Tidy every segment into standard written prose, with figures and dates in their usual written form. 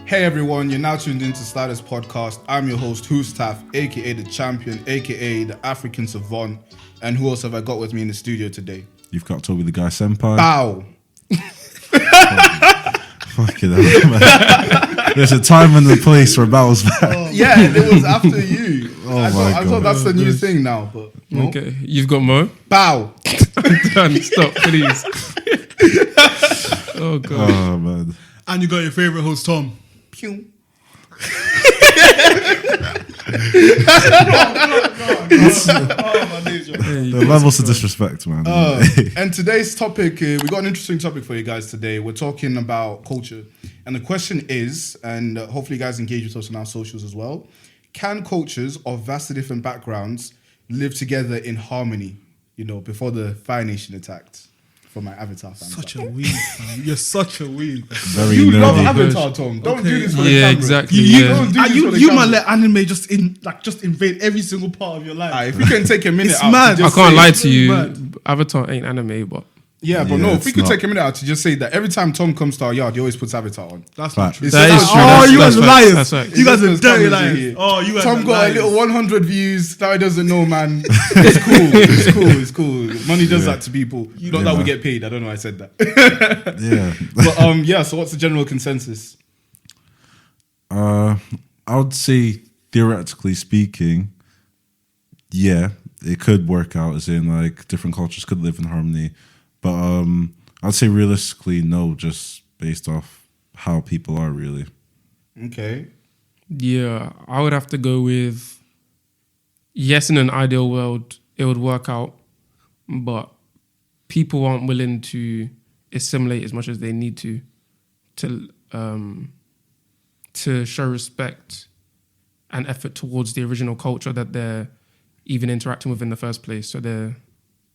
Hey everyone, you're now tuned into Sliders Podcast. I'm your host, Hustaf, aka the champion, aka the African savant. And who else have I got with me in the studio today? You've got Toby the Guy Senpai. Bow! Fucking hell, man. There's a time and a place for Bow's back. Yeah, it was after you. I God. thought that's the new thing now, but no. Okay, you've got Mo. Bow! Done. Stop, please. Oh god. Oh, man. And you got your favourite host, Tom. Pew. The levels of disrespect, man. And today's topic, we got an interesting topic for you guys today. We're talking about culture. And the question is, and hopefully you guys engage with us on our socials as well, can cultures of vastly different backgrounds live together in harmony, before the Fire Nation attacked? For my Avatar fans. Such a weeb, man. You're such a weeb. Very You love nerdy. Avatar, Tom. Don't do this for the Yeah, camera. exactly. You Yeah. don't do this for the You camera. man let anime just invade every single part of your life. If you can take a minute It's out mad. to I just can't say, lie to you. Man. Avatar ain't anime, but Yeah, but Yeah, no, if it's we could not. take a minute out to just say that every time Tom comes to our yard, he always puts Avatar on. That's Fact. not true. It's that just is how- true. Oh, That's- you guys that's are facts. liars. That's facts. You guys are It's just dirty Tom is liars. here. Oh, you guys Tom are got liars. a little 100 views. Now he doesn't know, man. It's cool. It's cool. It's cool. Money does that to people. Not that we man. get paid. I don't know why I said that. Yeah. But so what's the general consensus? I would say, theoretically speaking, yeah, it could work out, as in, like, different cultures could live in harmony. But I'd say realistically, no, just based off how people are, really. Okay. yeah, I would have to go with yes. In an ideal world, it would work out, but people aren't willing to assimilate as much as they need to show respect and effort towards the original culture that they're even interacting with in the first place. So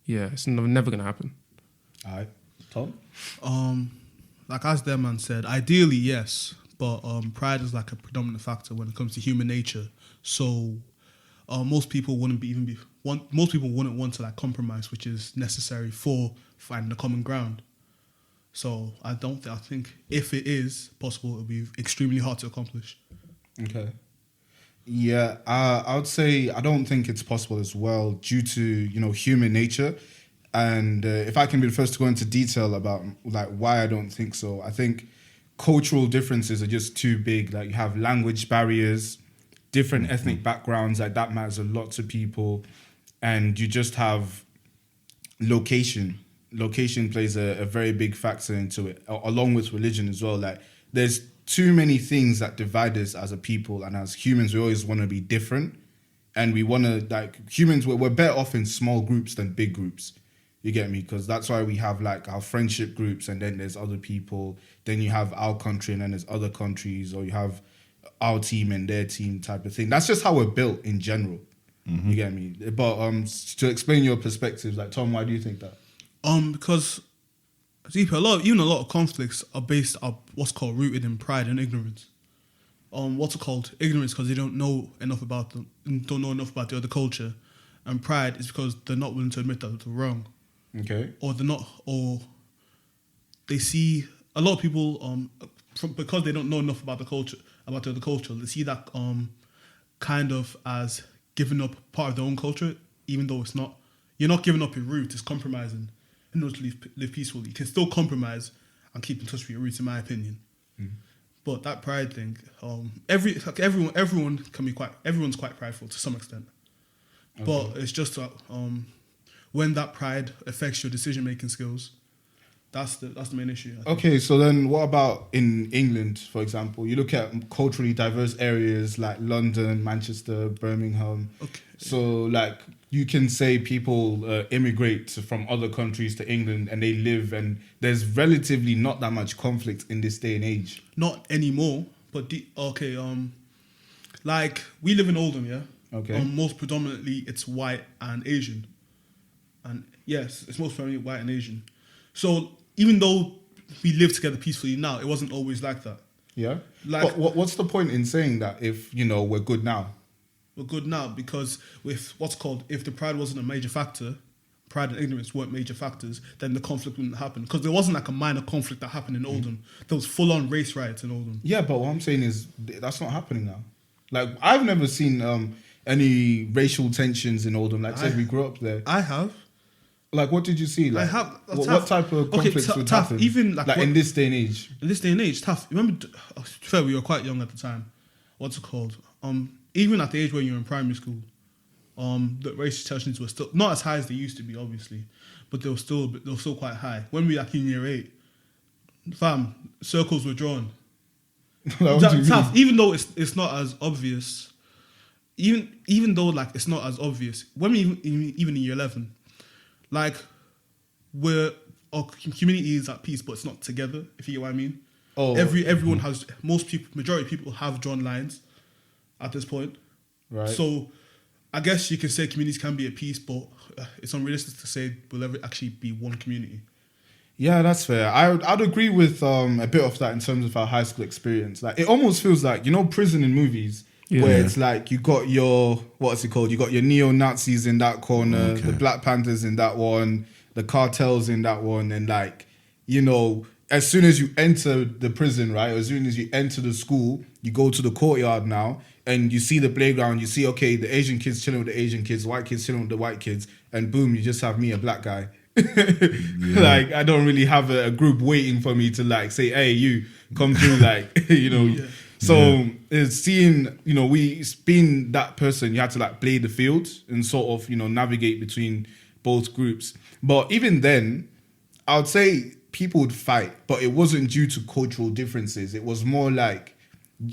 it's never gonna happen. All right. Tom? Like as their man said, ideally yes, but pride is like a predominant factor when it comes to human nature. So most people wouldn't want to like compromise, which is necessary for finding a common ground. So I think if it is possible, it'll be extremely hard to accomplish. Okay. Yeah, I would say I don't think it's possible as well due to, human nature. And if I can be the first to go into detail about like why I don't think so, I think cultural differences are just too big. Like you have language barriers, different ethnic backgrounds, like that matters a lot to people. And you just have location. Location plays a very big factor into it, along with religion as well. Like there's too many things that divide us as a people, and as humans, we always want to be different. And we want to, like humans, we're better off in small groups than big groups. You get me? Because that's why we have like our friendship groups, and then there's other people. Then you have our country, and then there's other countries, or you have our team and their team type of thing. That's just how we're built in general. Mm-hmm. You get me? But to explain your perspectives, like Tom, why do you think that? Because a lot of conflicts are based on what's called rooted in pride and ignorance. Ignorance because they don't know enough about the other culture, and pride is because they're not willing to admit that they're wrong. Okay. Or they see a lot of people because they don't know enough about the other culture. They see that kind of as giving up part of their own culture, even though it's not. You're not giving up your roots; it's compromising. In order to live peacefully, you can still compromise and keep in touch with your roots, in my opinion. Mm. But that pride thing, everyone's quite prideful to some extent. Okay. But it's just when that pride affects your decision-making skills, that's the main issue. Okay, so then what about in England, for example? You look at culturally diverse areas like London, Manchester, Birmingham. Okay. So like you can say people immigrate from other countries to England and they live, and there's relatively not that much conflict in this day and age. Not anymore, but like we live in Oldham, yeah? Okay. Most predominantly it's white and Asian. And yes, it's most predominantly white and Asian. So even though we live together peacefully now, it wasn't always like that. Yeah? Like, but what's the point in saying that if, we're good now? We're good now because with if the pride wasn't a major factor, pride and ignorance weren't major factors, then the conflict wouldn't happen. Because there wasn't like a minor conflict that happened in Oldham. There was full-on race riots in Oldham. Yeah, but what I'm saying is that's not happening now. Like, I've never seen any racial tensions in Oldham. Like, say we grew up there. I have. Like, what did you see? Like, I have. what type of conflicts would happen? Even like in this day and age. In this day and age, tough. Remember, fair, we were quite young at the time. What's it called? Even at the age when you were in primary school, the racial tensions were still not as high as they used to be, obviously, but they were still quite high. When we were like in year 8, fam, circles were drawn. Tough. Even though it's not as obvious, even though like it's not as obvious. When we even in year 11, like our community is at peace, but it's not together. If you get what I mean. Oh, everyone has, majority of people have drawn lines at this point. Right. So I guess you can say communities can be at peace, but it's unrealistic to say we'll ever actually be one community. Yeah, that's fair. I'd agree with a bit of that in terms of our high school experience. Like, it almost feels like, prison in movies, where it's like you got your, what's it called? You got your neo-Nazis in that corner, the Black Panthers in that one, the cartels in that one, and like, as soon as you enter the prison, right, or as soon as you enter the school, you go to the courtyard now, and you see the playground, you see, okay, the Asian kids chilling with the Asian kids, white kids chilling with the white kids, and boom, you just have me, a black guy. Like, I don't really have a group waiting for me to like say, hey, you come through, like, So it's seeing, being that person, you had to like play the field and sort of, navigate between both groups. But even then, I would say people would fight, but it wasn't due to cultural differences. It was more like,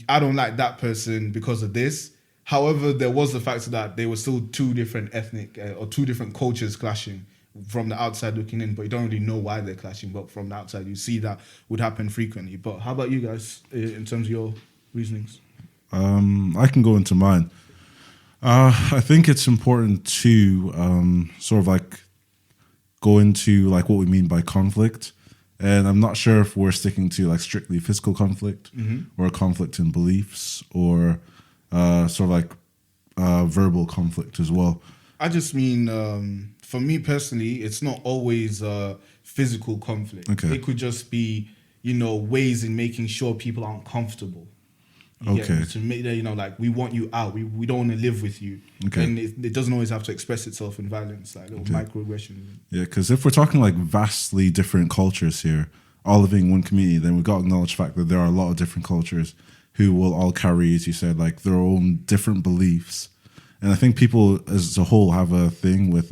I don't like that person because of this. However, there was the fact that there were still two different ethnic or two different cultures clashing from the outside looking in, but you don't really know why they're clashing. But from the outside, you see that would happen frequently. But how about you guys in terms of your reasonings? I can go into mine. I think it's important to sort of like go into like what we mean by conflict. And I'm not sure if we're sticking to like strictly physical conflict or conflict in beliefs or sort of like verbal conflict as well. I just mean, for me personally, it's not always physical conflict. Okay. It could just be, ways in making sure people aren't comfortable. Okay. To make that, like, we want you out. We don't want to live with you. Okay. And it doesn't always have to express itself in violence, like little microaggressions. Yeah, because if we're talking like vastly different cultures here, all living in one community, then we've got to acknowledge the fact that there are a lot of different cultures who will all carry, as you said, like their own different beliefs. And I think people as a whole have a thing with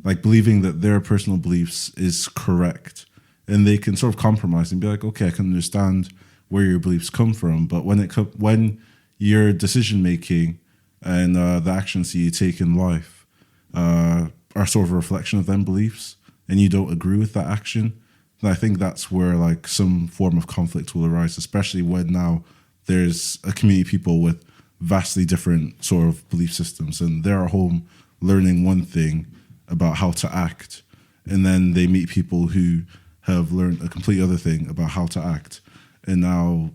like believing that their personal beliefs is correct. And they can sort of compromise and be like, okay, I can understand where your beliefs come from, but when your decision making and the actions that you take in life are sort of a reflection of them beliefs, and you don't agree with that action, then I think that's where like some form of conflict will arise, especially when now there's a community of people with vastly different sort of belief systems, and they're at home learning one thing about how to act, and then they meet people who have learned a complete other thing about how to act. And now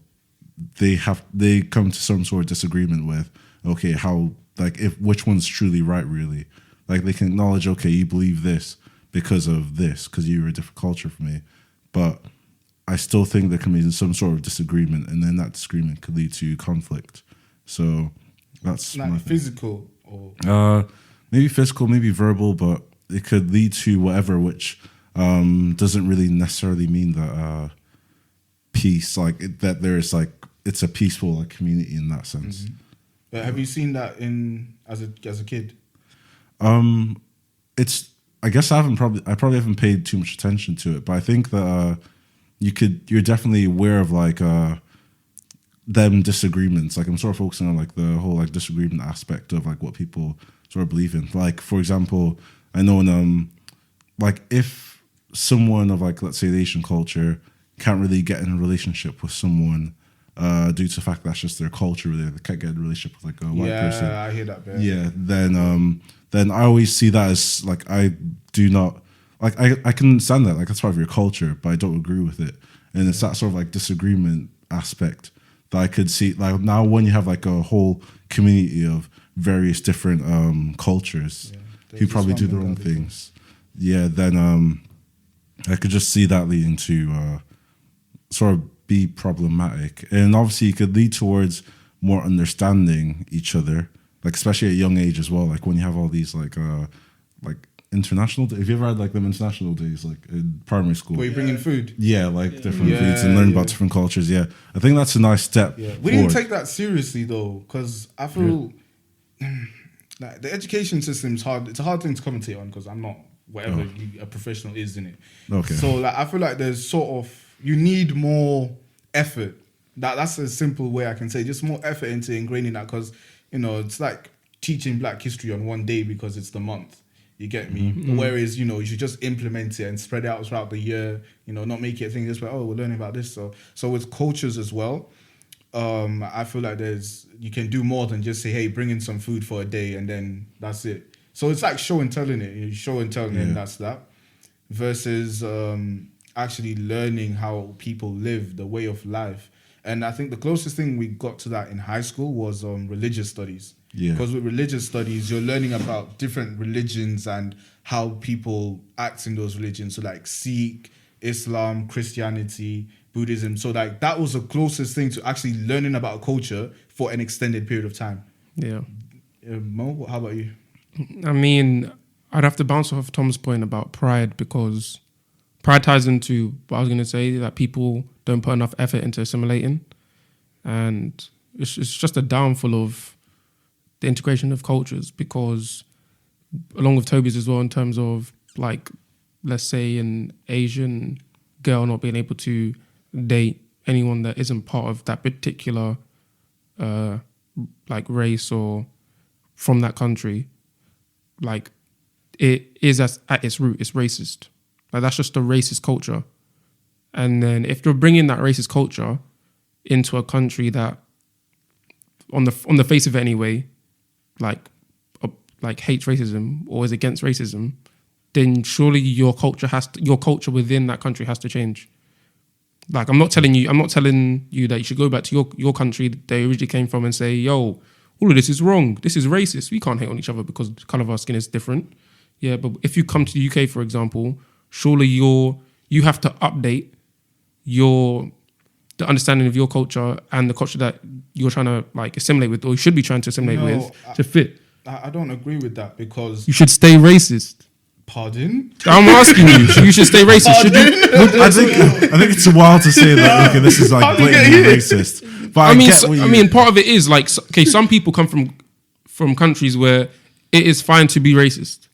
they come to some sort of disagreement with, okay, how, like, if which one's truly right, really. Like, they can acknowledge, okay, you believe this because of this, because you're a different culture from me. But I still think there can be some sort of disagreement, and then that disagreement could lead to conflict. So that's like my physical or maybe physical, maybe verbal, but it could lead to whatever, which doesn't really necessarily mean that peace, that there's like it's a peaceful like community in that sense. But have you seen that as a kid? It's, I guess I probably haven't paid too much attention to it, but I think that you're definitely aware of like them disagreements. Like, I'm sort of focusing on like the whole like disagreement aspect of like what people sort of believe in. Like, for example, I know in like if someone of like, let's say, the Asian culture can't really get in a relationship with someone due to the fact that's just their culture, really, they can't get in a relationship with like a white person. Yeah, I hear that bit. Yeah, then I always see that as like, I do not like, I can understand that, like, that's part of your culture, but I don't agree with it. And it's that sort of like disagreement aspect that I could see. Like, now when you have like a whole community of various different cultures who probably do their own things, then I could just see that leading to sort of be problematic. And obviously it could lead towards more understanding each other, like especially at a young age as well. Like when you have all these like international, have you ever had like them international days, like in primary school? Where you bring in food. Yeah, like different Yeah, foods and learn yeah. about different cultures. Yeah, I think that's a nice step. Yeah. We forward. didn't take that seriously though, because I feel like the education system is hard. It's a hard thing to commentate on because I'm not whatever a professional is in it. Okay. So like I feel like there's sort of you need more effort. That's a simple way I can say, just more effort into ingraining that, because it's like teaching Black history on one day because it's the month. You get me? Whereas, you should just implement it and spread it out throughout the year, not make it a thing just like, oh, we're learning about this. So with cultures as well, I feel like you can do more than just say, hey, bring in some food for a day and then that's it. So it's like show and telling it. You show and telling it and that's that. Versus actually learning how people live, the way of life. And I think the closest thing we got to that in high school was religious studies. Yeah. Because with religious studies, you're learning about different religions and how people act in those religions. So like Sikh, Islam, Christianity, Buddhism. So like that was the closest thing to actually learning about a culture for an extended period of time. Yeah. Mo, how about you? I mean, I'd have to bounce off Tom's point about pride, because pride ties into what I was going to say, that people don't put enough effort into assimilating. And it's just a downfall of the integration of cultures, because along with Toby's as well, in terms of like, let's say an Asian girl not being able to date anyone that isn't part of that particular like race or from that country, like it is at its root, it's racist. Like that's just a racist culture. And then if you're bringing that racist culture into a country that on the face of it anyway, like hates racism or is against racism, then surely your culture within that country has to change. Like I'm not telling you that you should go back to your country that you originally came from and say, yo, all of this is wrong. This is racist. We can't hate on each other because the colour of our skin is different. Yeah, but if you come to the UK, for example, surely you have to update the understanding of your culture and the culture that you're trying to like assimilate with, or you should be trying to assimilate with, to fit. I don't agree with that, because You should stay racist. pardon? I'm asking you. You should stay racist. Should you? I think it's a while to say that. Okay, this is like blatantly racist. But I mean, part of it is like, okay, some people come from countries where it is fine to be racist.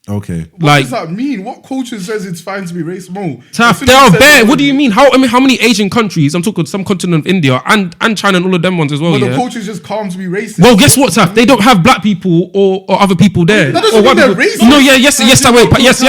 Okay. What does that mean? What culture says it's fine to be racist? Mo, Tough. There are bare. What do you mean? How many Asian countries? I'm talking some continent of India and China and all of them ones as well. Well, yeah. the culture's just calm to be racist. Well, guess what, Taff? They don't have black people or other people there. That doesn't or mean white they're people. racist. No, yes,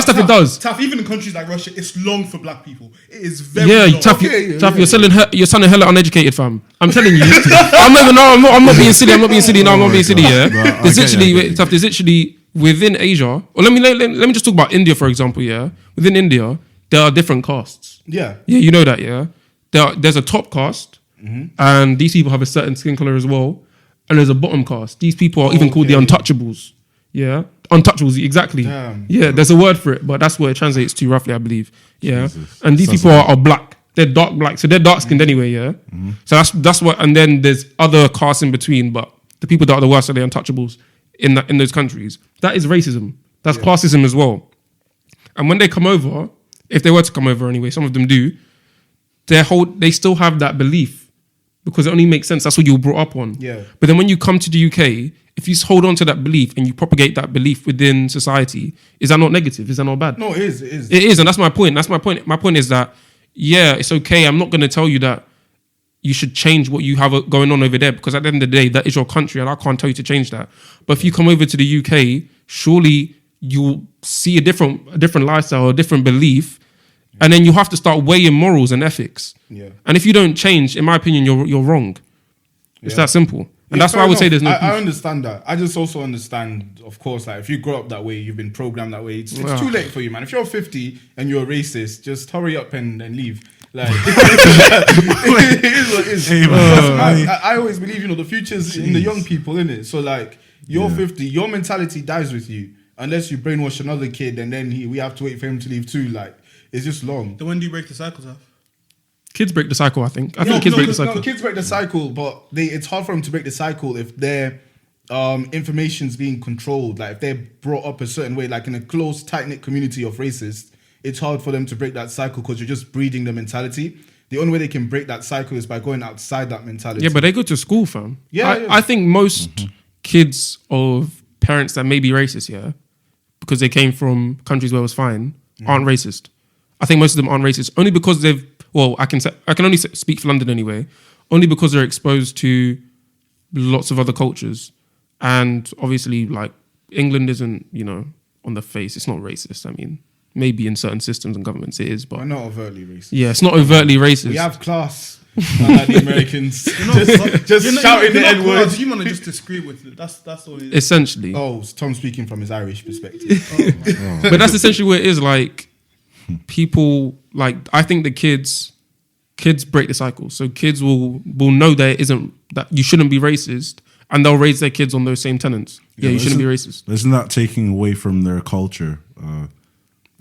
Taff, it does. Taff, even in countries like Russia, it's long for black people. It is very Yeah, long. Taff, Okay, Taff, yeah. you're sounding hella uneducated, fam. I'm telling you. I'm not being silly. I'm not being silly. No, I'm not being silly. Yeah, But I there's get you, I literally, get you. Taff, there's literally within Asia. Or let me just talk about India, for example. Yeah, within India, there are different castes. Yeah. Yeah, you know that, yeah? There's a top caste, and these people have a certain skin color as well, and there's a bottom caste. These people are even called the Okay. untouchables. Yeah? Untouchables, exactly. Damn. Yeah, there's a word for it, but that's what it translates to roughly, I believe. Yeah? Jesus. And these Sounds people like- are black. They're dark black, so they're dark-skinned anyway, yeah? So that's what, and then there's other castes in between, but the people that are the worst are the untouchables in those countries. That is racism. That's classism as well. And when they come over, if they were to come over anyway, some of them do, they still have that belief because it only makes sense. That's what you were brought up on. Yeah. But then when you come to the UK, if you hold on to that belief and you propagate that belief within society, is that not negative? Is that not bad? No, it is. It is. It is, and that's my point. My point is that, yeah, it's okay. I'm not going to tell you that you should change what you have going on over there, because at the end of the day, that is your country and I can't tell you to change that. But if you come over to the UK, surely you'll see a different lifestyle, a different belief, and then you have to start weighing morals and ethics. Yeah. And if you don't change, in my opinion, you're wrong. It's that simple. And that's why I would say there's no I proof. understand that. I just also understand, of course, like if you grow up that way, you've been programmed that way. It's too late for you, man. If you're 50 and you're a racist, just hurry up and leave. Like it is what it is. I always believe, the future's in the young people, innit? So like you're 50, your mentality dies with you. unless you brainwash another kid and then we have to wait for him to leave too. Like, it's just long. Then when do you break the cycles off? Kids break the cycle, I think. I think kids break the cycle. No, kids break the cycle, but it's hard for them to break the cycle if their information's being controlled. Like, if they're brought up a certain way, like in a close, tight-knit community of racists, it's hard for them to break that cycle because you're just breeding the mentality. The only way they can break that cycle is by going outside that mentality. Yeah, but they go to school, fam. Yeah, I think most kids of parents that may be racist, because they came from countries where it was fine, aren't racist. I think most of them aren't racist only because I can only speak for London anyway, only because they're exposed to lots of other cultures. And obviously, like, England isn't, on the face, it's not racist. I mean, maybe in certain systems and governments it is, but we're not overtly racist. Yeah, it's not overtly racist. We have class. Like the Americans just shouting the N word. You want to just disagree with it. That's all it is. Essentially. Oh, Tom speaking from his Irish perspective. But that's essentially what it is. Like, people, like, I think the kids break the cycle. So kids will know that you shouldn't be racist, and they'll raise their kids on those same tenets. Yeah, you shouldn't be racist. Isn't that taking away from their culture?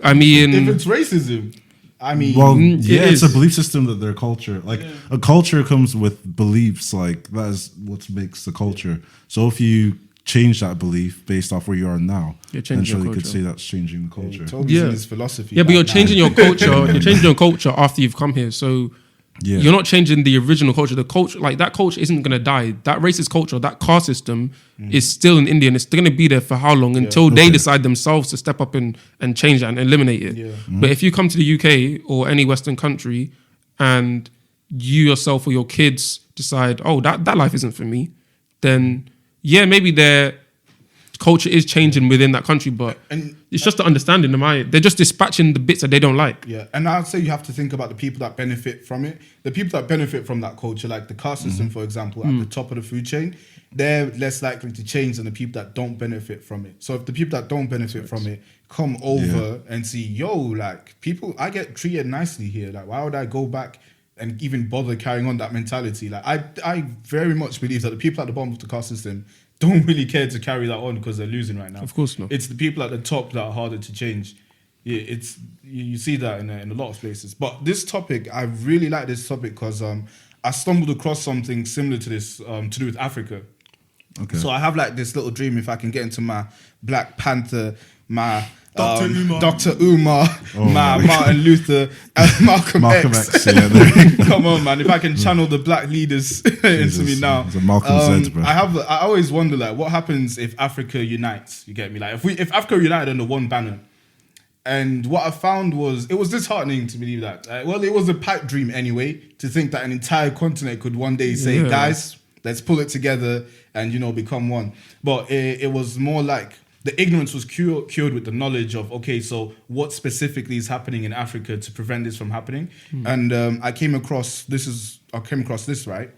I mean, if it's racism, I mean, well, it's a belief system that their culture, like a culture comes with beliefs, like that is what makes the culture. So if you change that belief based off where you are now, then surely you could say that's changing the culture. Toby's in his philosophy. Yeah, but you're changing your culture. You're changing your culture after you've come here. So you're not changing the original culture. The culture, like that culture, isn't going to die. That racist culture, that caste system, is still in India, and it's still going to be there for how long until they decide themselves to step up and change that and eliminate it. Yeah. But if you come to the UK or any Western country, and you yourself or your kids decide, oh, that life isn't for me, then maybe their culture is changing within that country, but it's just the understanding. They're just dispatching the bits that they don't like. Yeah, and I'd say you have to think about the people that benefit from it. The people that benefit from that culture, like the caste system, for example, at the top of the food chain, they're less likely to change than the people that don't benefit from it. So if the people that don't benefit from it come over and see, like, people, I get treated nicely here. Like, why would I go back and even bother carrying on that mentality? Like, I very much believe that the people at the bottom of the caste system don't really care to carry that on because they're losing right now. Of course not. It's the people at the top that are harder to change. Yeah, you see that in a lot of places. But this topic, I really like this topic because I stumbled across something similar to this to do with Africa. Okay. So I have like this little dream if I can get into my Black Panther, my Dr. Umar, my Martin Luther, and Malcolm X. Come on, man! If I can channel the black leaders into me now, bro. I always wonder, like, what happens if Africa unites? You get me? Like, if Africa united under one banner. And what I found was, it was disheartening to believe that. Well, it was a pipe dream anyway, to think that an entire continent could one day say, guys, let's pull it together and, become one. But it was more like the ignorance was cured with the knowledge of, okay, so what specifically is happening in Africa to prevent this from happening? And I came across this, right?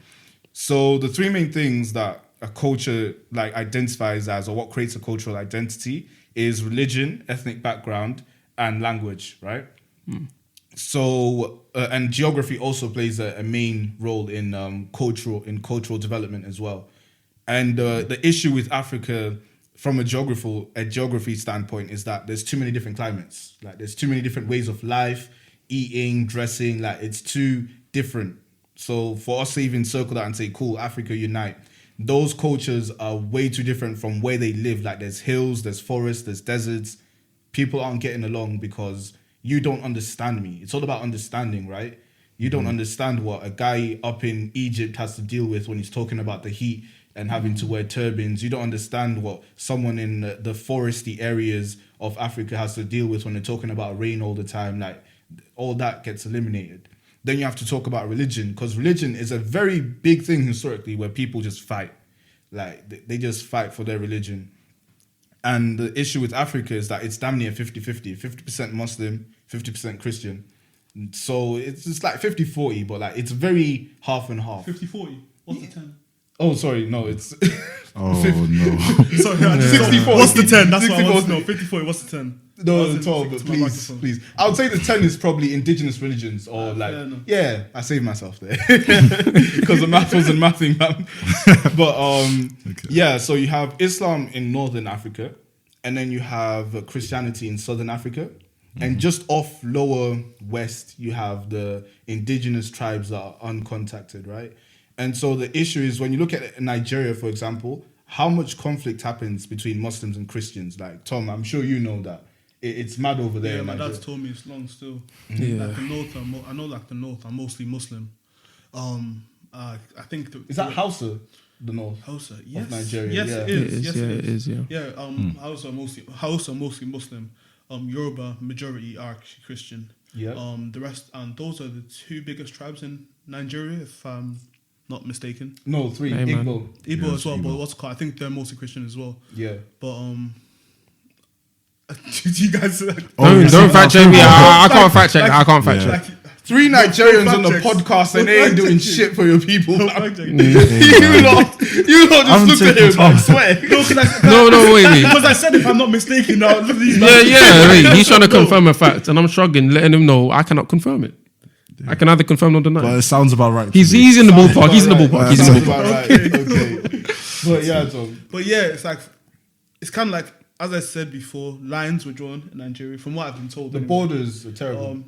So the three main things that a culture like identifies as, or what creates a cultural identity, is religion, ethnic background, and language, right? So, and geography also plays a main role in cultural development as well. And the issue with Africa, from a geography standpoint, is that there's too many different climates. Like, there's too many different ways of life, eating, dressing. Like, it's too different. So for us to even circle that and say, cool, Africa unite, those cultures are way too different from where they live. Like, there's hills, there's forests, there's deserts. People aren't getting along because you don't understand me. It's all about understanding, right? You don't understand what a guy up in Egypt has to deal with when he's talking about the heat and having to wear turbans. You don't understand what someone in the foresty areas of Africa has to deal with when they're talking about rain all the time. Like, all that gets eliminated. Then you have to talk about religion, because religion is a very big thing historically where people just fight. Like, they just fight for their religion. And the issue with Africa is that it's damn near 50-50. 50% Muslim, 50% Christian. So it's just like 50-40, but like it's very half and half. 50-40? What's the 10? Oh, sorry, no, it's... Oh, no. Sorry, 60-40. What's the 10? That's what I want to know. 50-40, what's the 10? No, 12, but please. I would say the 10 is probably indigenous religions, or I saved myself there. Because the math wasn't mathing, man. But, so you have Islam in Northern Africa, and then you have Christianity in Southern Africa. And just off lower west, you have the indigenous tribes that are uncontacted, right? And so the issue is when you look at Nigeria, for example, how much conflict happens between Muslims and Christians? Like, Tom, I'm sure you know that. It's mad over there. Yeah, in my Nigeria. dad's told me it's long still. Yeah. Like the north, I know like the north are mostly Muslim. I think Is that Hausa, the north? Hausa, yes, Nigeria, yes, yeah. it It is. is, Yes, yeah, it it is, yeah. Yeah, Hausa mostly Muslim. Yoruba majority are Christian. Yeah. The rest, and those are the two biggest tribes in Nigeria, if I'm not mistaken. No, 3. Hey, man. Igbo. Igbo Yeah, as well, Igbo. but what's it called? I think they're mostly Christian as well. Yeah. But do you guys Don't fact check me. I can't fact check. I can't fact Yeah. check. 3 Nigerians on the fact checks. podcast and No they ain't fact doing checking. shit for your people. No fam. fact checking. you lot I'm just looked at taking him, I time. swear. No, wait. Because I said if I'm not mistaken, now look at these Yeah. Wait, he's trying to confirm a fact, and I'm shrugging, letting him know I cannot confirm it. I can either confirm or deny. But it sounds about right. He's to me. he's in the ballpark. He's in the Right, ballpark. right. He's in the Sounds ballpark. about right. Okay. But yeah, Tom. But yeah, it's kind of like, as I said before, lines were drawn in Nigeria. From what I've been told, The anyway. borders are terrible.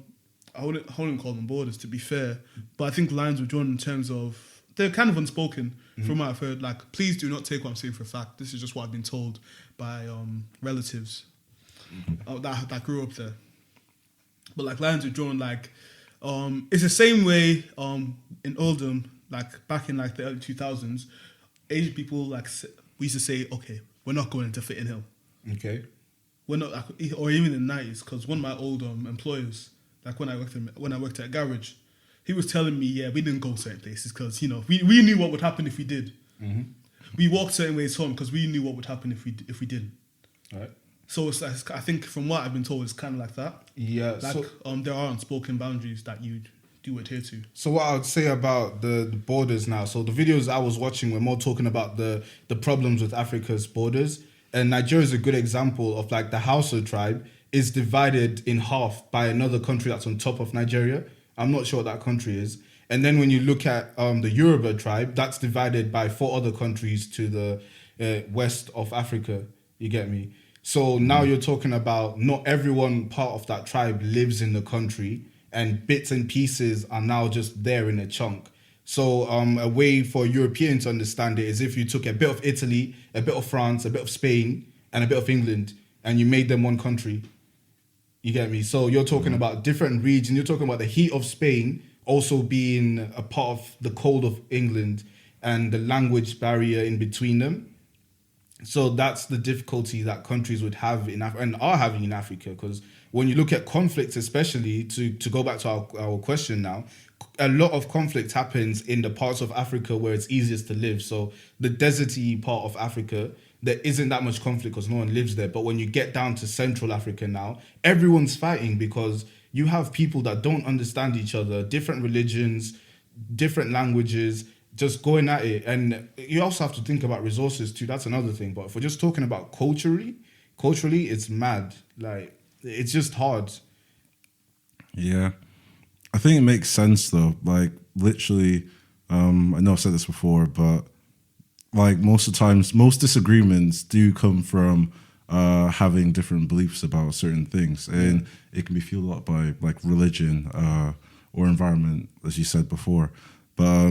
I wouldn't call them borders, to be fair. But I think lines were drawn in terms of, they're kind of unspoken from what I've heard. Like, please do not take what I'm saying for a fact. This is just what I've been told by relatives that grew up there. But like lines were drawn like, it's the same way in Oldham, like back in like the early 2000s, Asian people we used to say, okay, we're not going into Fitting Hill. Okay. We're not, or even in the 90s, because one of my old employers, like when I worked at a garage, he was telling me, yeah, we didn't go certain places because, you know, we knew what would happen if we did. Mm-hmm. We walked certain ways home because we knew what would happen if we didn't. All right. So it's like, I think from what I've been told, it's kind of like that. Yeah. Like So, there are unspoken boundaries that you do adhere to. so what I would say about the borders now. So the videos I was watching were more talking about the problems with Africa's borders. And Nigeria is a good example of like the Hausa tribe is divided in half by another country that's on top of Nigeria. I'm not sure what that country is. And then when you look at the Yoruba tribe, that's divided by 4 other countries to the west of Africa. You get me? So now you're talking about not everyone part of that tribe lives in the country, and bits and pieces are now just there in a chunk. So a way for a European to understand it is if you took a bit of Italy, a bit of France, a bit of Spain, and a bit of England, and you made them one country. You get me? So you're talking about different regions. You're talking about the heat of Spain also being a part of the cold of England and the language barrier in between them. So that's the difficulty that countries would have in and are having in Africa. Because when you look at conflicts, especially to go back to our question now, a lot of conflict happens in the parts of Africa where it's easiest to live. So the deserty part of Africa, there isn't that much conflict because no one lives there. But when you get down to Central Africa now, everyone's fighting because you have people that don't understand each other, different religions, different languages, just going at it. And you also have to think about resources too. That's another thing. But if we're just talking about culturally, it's mad. Like, it's just hard. Yeah. I think it makes sense though. Like literally, I know I've said this before, but like most of the times, most disagreements do come from having different beliefs about certain things. And it can be fueled a lot by like religion or environment, as you said before. But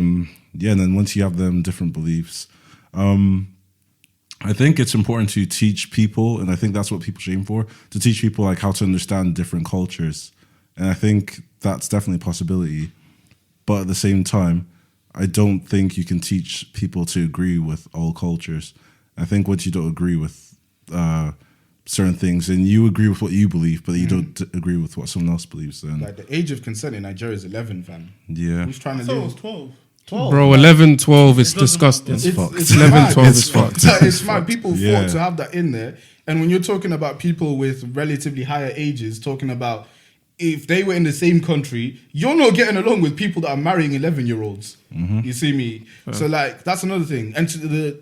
yeah, and then once you have them different beliefs, I think it's important to teach people, and I think that's what people should aim for, to teach people like how to understand different cultures. And I think that's definitely a possibility. But at the same time, I don't think you can teach people to agree with all cultures. I think once you don't agree with certain things, and you agree with what you believe, but you don't agree with what someone else believes, then Like the age of consent in Nigeria is 11, fam. yeah. Who's trying I to thought it live? was 12. 12. Bro, 11, 12 is It doesn't- disgusting. It's fucked. It's 11, mad. 12 It's is fucked. It's mad. People Yeah. fought to have that in there. And when you're talking about people with relatively higher ages, talking about if they were in the same country, you're not getting along with people that are marrying 11-year-olds. You see me? So like, that's another thing. And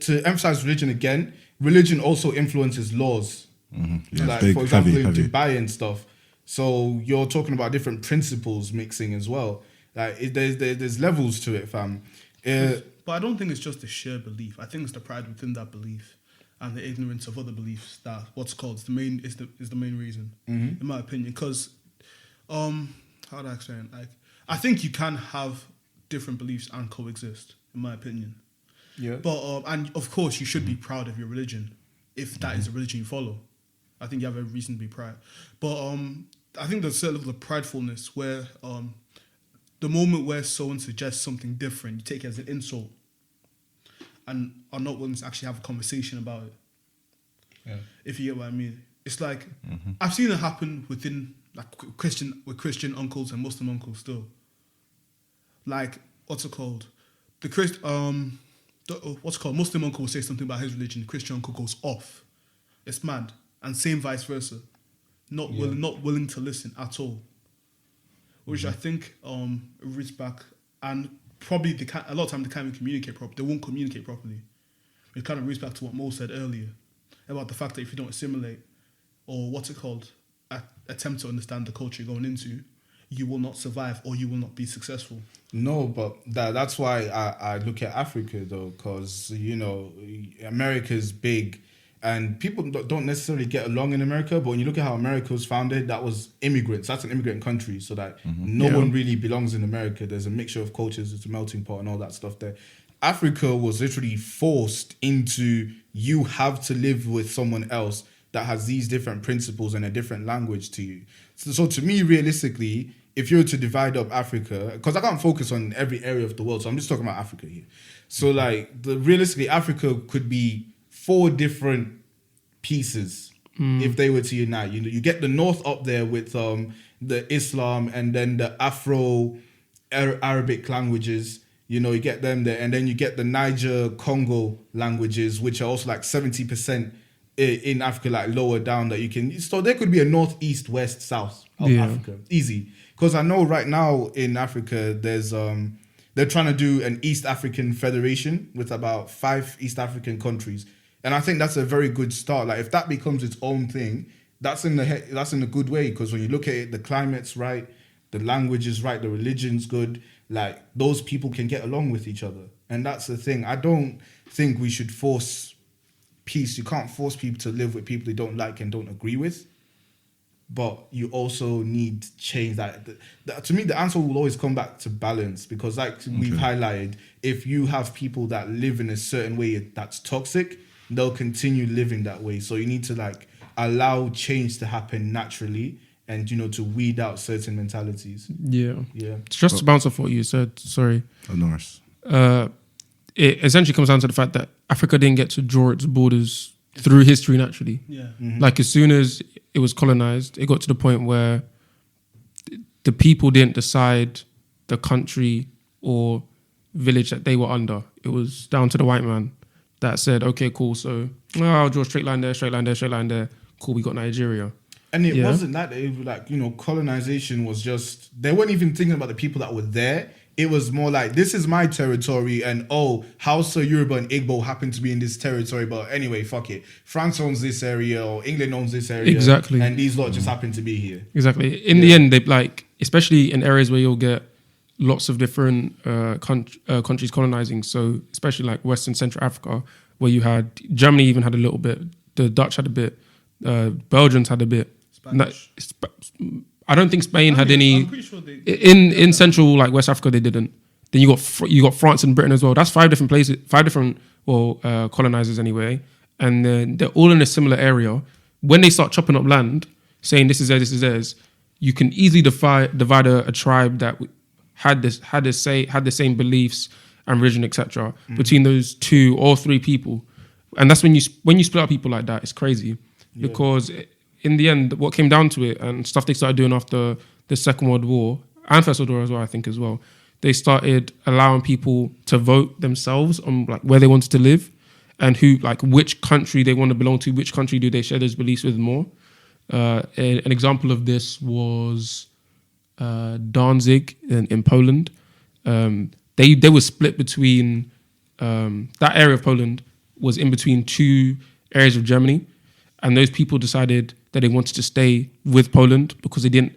to emphasize religion again, religion also influences laws. Yeah, Like, big, for example, heavy. in Dubai and stuff. So you're talking about different principles mixing as well. Like there's levels to it, fam. But I don't think it's just a shared belief. I think it's the pride within that belief. and the ignorance of other beliefs that is the main reason, in my opinion. Because, how do I explain? Like, I think you can have different beliefs and coexist, in my opinion. Yeah. But and of course, you should be proud of your religion, if that is the religion you follow. I think you have a reason to be proud. But I think there's a certain level of pridefulness where the moment where someone suggests something different, you take it as an insult and are not willing to actually have a conversation about it. Yeah. If you get what I mean. It's like, I've seen it happen within like Christian uncles and Muslim uncles still. Like, what's it called? Muslim uncle will say something about his religion, the Christian uncle goes off. It's mad. And same vice versa. Not willing to listen at all. Which I think roots back, and probably a lot of time they can't even communicate properly. They won't communicate properly. It kind of roots back to what Mo said earlier about the fact that if you don't assimilate or attempt to understand the culture you're going into, you will not survive or you will not be successful. No, but that's why I look at Africa though, because America's big. And people don't necessarily get along in America, but when you look at how America was founded, that was immigrants. That's an immigrant country, so that no one really belongs in America. There's a mixture of cultures, it's a melting pot and all that stuff there. Africa was literally forced into, you have to live with someone else that has these different principles and a different language to you. So to me, realistically, if you were to divide up Africa, because I can't focus on every area of the world, so I'm just talking about Africa here. So realistically, Africa could be 4 different pieces if they were to unite. You get the north up there with the Islam and then the Afro-Arabic languages. You get them there, and then you get the Niger Congo languages, which are also like 70% in Africa, like lower down that you can. So there could be a north, east, west, south of Africa, easy. Because I know right now in Africa there's they're trying to do an East African federation with about 5 East African countries. And I think that's a very good start. Like if that becomes its own thing, that's in a good way, because when you look at it, the climate's right, the language is right, the religion's good. Like those people can get along with each other, and that's the thing. I don't think we should force peace. You can't force people to live with people they don't like and don't agree with. But you also need change. To me, the answer will always come back to balance, because we've highlighted, if you have people that live in a certain way that's toxic, they'll continue living that way. So you need to allow change to happen naturally, and to weed out certain mentalities. Yeah. Just to bounce off what you said, sorry. Oh, nice. It essentially comes down to the fact that Africa didn't get to draw its borders through history naturally. Yeah. Mm-hmm. Like as soon as it was colonized, it got to the point where the people didn't decide the country or village that they were under. It was down to the white man that said, okay, cool, so I'll draw a straight line there, straight line there, straight line there. Cool, we got Nigeria. And it wasn't that. It was colonization was just, they weren't even thinking about the people that were there. It was more like, this is my territory, and Hausa, Yoruba, and Igbo happen to be in this territory, but anyway, fuck it. France owns this area, or England owns this area. Exactly. And these lot just happen to be here. Exactly. In the end, they especially in areas where you'll get lots of different countries colonizing. So especially like Western Central Africa, where you had Germany even had a little bit, the Dutch had a bit, Belgians had a bit. Spanish. I don't think Spain had any. I'm pretty sure they in Central West Africa they didn't. Then you got France and Britain as well. That's 5 different places, 5 different colonizers anyway, and they're all in a similar area. When they start chopping up land, saying this is theirs, this is theirs, you can easily divide a tribe that had the same beliefs and religion, etc. Between those 2 or 3 people, and that's when you split up people like that, it's crazy, because in the end, what came down to it, and stuff they started doing after the Second World War and First World War as well, I think as well, they started allowing people to vote themselves on where they wanted to live and which country they want to belong to, which country do they share those beliefs with more. An example of this was Danzig in Poland. They were split between that area of Poland was in between 2 areas of Germany, and those people decided that they wanted to stay with Poland because they didn't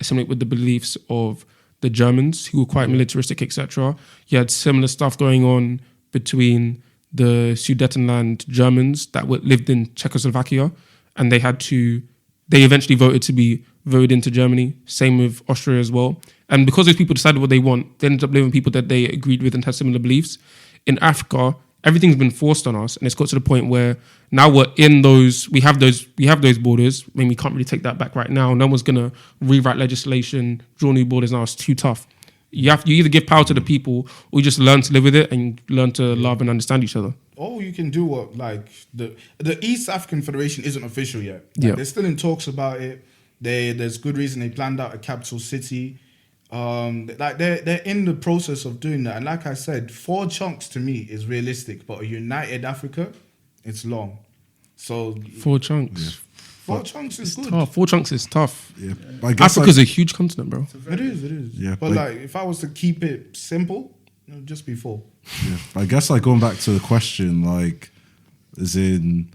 assimilate with the beliefs of the Germans, who were quite militaristic, etc. You had similar stuff going on between the Sudetenland Germans that lived in Czechoslovakia, and they eventually voted to be voted into Germany. Same with Austria as well. And because those people decided what they want, they ended up living with people that they agreed with and had similar beliefs. In Africa, everything's been forced on us, and it's got to the point where now we have those borders. I mean, we can't really take that back right now. No one's gonna rewrite legislation, draw new borders now. It's too tough. You either give power to the people, or you just learn to live with it and learn to love and understand each other. Or you can do what, like, the East African Federation isn't official yet. Yeah. They're still in talks about it. There's good reason they planned out a capital city. They're in the process of doing that. And like I said, 4 chunks to me is realistic, but a united Africa, it's long. So 4 chunks. 4 chunks is good. Tough. 4 chunks is tough. Yeah, but I guess Africa's a huge continent, bro. It is. Yeah, but like, if I was to keep it simple, it would just be 4. Yeah, I guess like going back to the question, like, as in,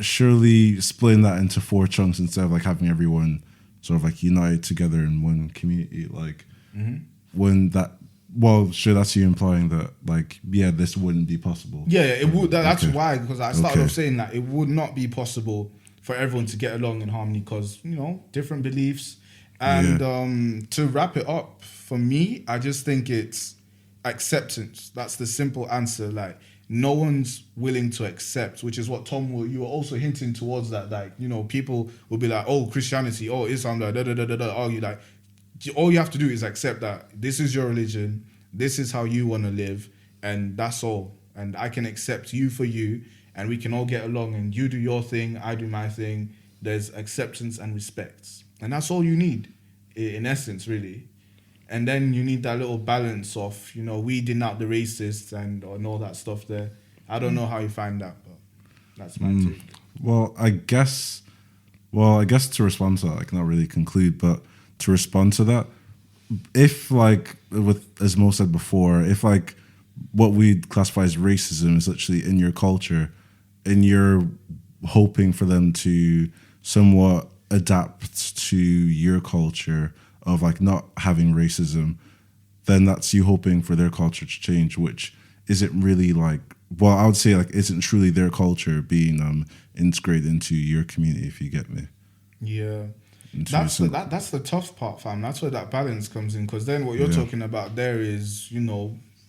surely splitting that into 4 chunks instead of like having everyone sort of like united together in one community, like when that. Well, sure, that's you implying that, like, yeah, this wouldn't be possible. Yeah, it would. That's Okay. why, because I started Okay. off saying that it would not be possible for everyone to get along in harmony because, different beliefs. And to wrap it up, for me, I just think it's acceptance. That's the simple answer. Like, no one's willing to accept, which is what you were also hinting towards that. Like, people will be like, oh, Christianity, oh, Islam, argue. Like, all you have to do is accept that this is your religion, this is how you want to live, and that's all. And I can accept you for you, and we can all get along, and you do your thing, I do my thing. There's acceptance and respect. And that's all you need, in essence, really. And then you need that little balance of, weeding out the racists and all that stuff there. I don't know how you find that, but that's my take. Well, I guess to respond to that, I cannot really conclude, but to respond to that, if like as Mo said before, if like what we classify as racism is actually in your culture, and you're hoping for them to somewhat adapt to your culture of like not having racism, then that's you hoping for their culture to change, which isn't really like, well, I would say like isn't truly their culture being integrated into your community, if you get me. Yeah. That's the tough part, fam. That's where that balance comes in, because then what you're talking about there is,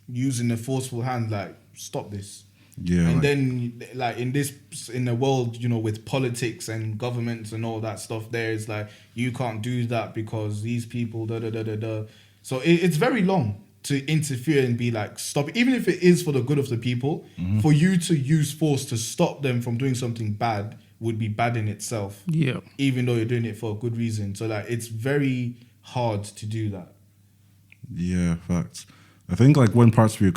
using a forceful hand, like, stop this. Yeah. And then, like, in the world, with politics and governments and all that stuff, there is like, you can't do that because these people, So it's very long to interfere and be like, stop it. Even if it is for the good of the people, for you to use force to stop them from doing something bad would be bad in itself. Yeah. Even though you're doing it for a good reason. So, like, it's very hard to do that. Yeah, facts. I think like when parts of your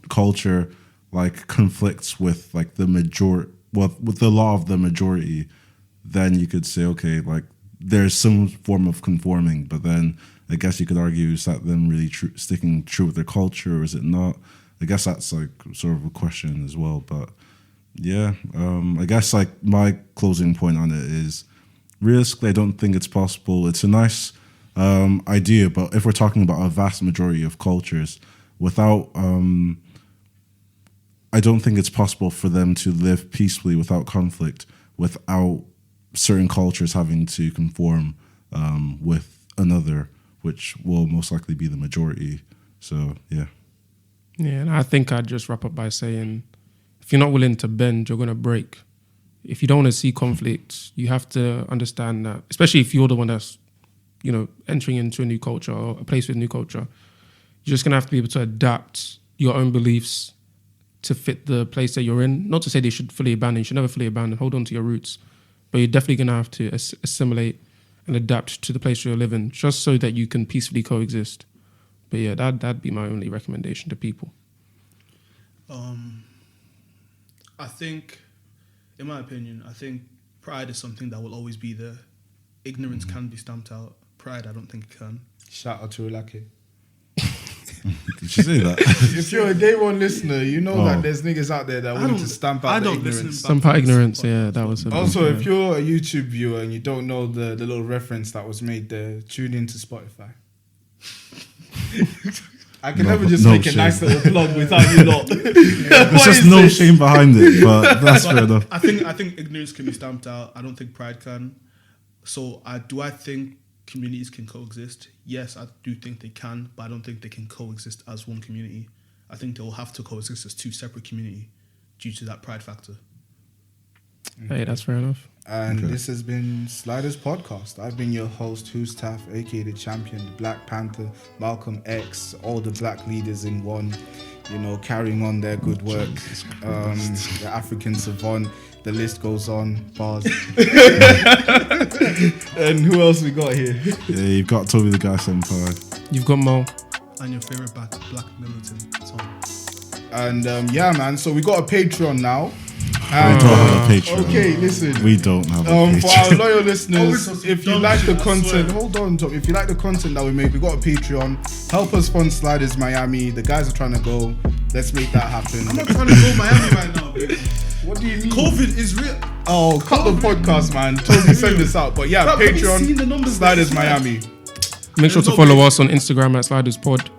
culture like conflicts with like with the law of the majority, then you could say, okay, like there's some form of conforming, but then I guess you could argue, is that them really sticking true with their culture, or is it not? I guess that's like sort of a question as well. But yeah, I guess like my closing point on it is, realistically, I don't think it's possible. It's a nice idea, but if we're talking about a vast majority of cultures, without, I don't think it's possible for them to live peacefully without conflict, without certain cultures having to conform with another, which will most likely be the majority. So yeah. Yeah, and I think I'd just wrap up by saying, if you're not willing to bend, you're going to break. If you don't want to see conflict, you have to understand that, especially if you're the one that's, entering into a new culture or a place with new culture, you're just going to have to be able to adapt your own beliefs to fit the place that you're in. Not to say they should fully abandon, you should never fully abandon, hold on to your roots, but you're definitely going to have to assimilate and adapt to the place you're living, just so that you can peacefully coexist. But yeah, that'd be my only recommendation to people. I think, in my opinion, pride is something that will always be there. Ignorance can be stamped out. Pride, I don't think it can. Shout out to Ulake. Did you say that? If you're a day one listener, you know that there's niggas out there that want to stamp out the ignorance. Stamp out ignorance, yeah, that was. Also, if you're a YouTube viewer and you don't know the little reference that was made there, tune into Spotify. I can No, never just no make a shame. nice little plug without you lot. There's just no shame behind it, but that's fair enough. I think ignorance can be stamped out. I don't think pride can. So I think communities can coexist? Yes, I do think they can, but I don't think they can coexist as one community. I think they will have to coexist as two separate communities due to that pride factor. Hey, that's fair enough. And this has been Sliders Podcast. I've been your host, Who's Taff, aka the champion, the Black Panther, Malcolm X, all the black leaders in one, carrying on their good work. The African savant, the list goes on. Bars. And who else we got here? Yeah, you've got Toby the Guy Senpai. You've got Mo. And your favorite black militant song. And man, so we got a Patreon now. We don't have a Patreon. Okay, listen. We don't have a For our Patreon. loyal listeners, Oh, if you like the content, hold on, Tom. If you like the content that we make, we got a Patreon. Help us fund Sliders Miami. The guys are trying to go. Let's make that happen. I'm not trying to go Miami right now, baby. What do you mean? COVID is real. Oh, cut the podcast, man. Totally send this out. But yeah, Bro, have you seen the Patreon, numbers Sliders that it's Miami. Make sure to no follow Patreon. us on Instagram at SlidersPod,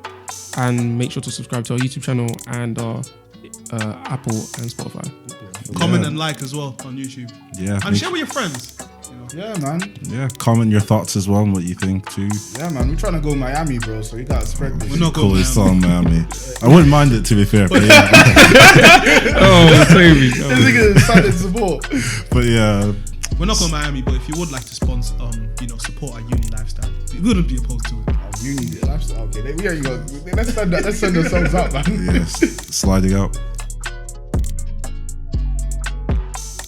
and make sure to subscribe to our YouTube channel and our Apple and Spotify. Comment and like as well on YouTube. Yeah, And share with your friends. Yeah, man. yeah. Comment your thoughts as well and what you think too. Yeah, man. We're trying to go Miami, bro. So you gotta spread this. We're not Cool, going it's Miami. on Miami. I wouldn't mind it to be fair, but yeah, Oh, Toby. This nigga decided support. but yeah. We're not going Miami, but if you would like to sponsor, support our uni lifestyle, we wouldn't be opposed to it. You need it. Okay, we ain't got. Let's send ourselves out, man. Yes, sliding out.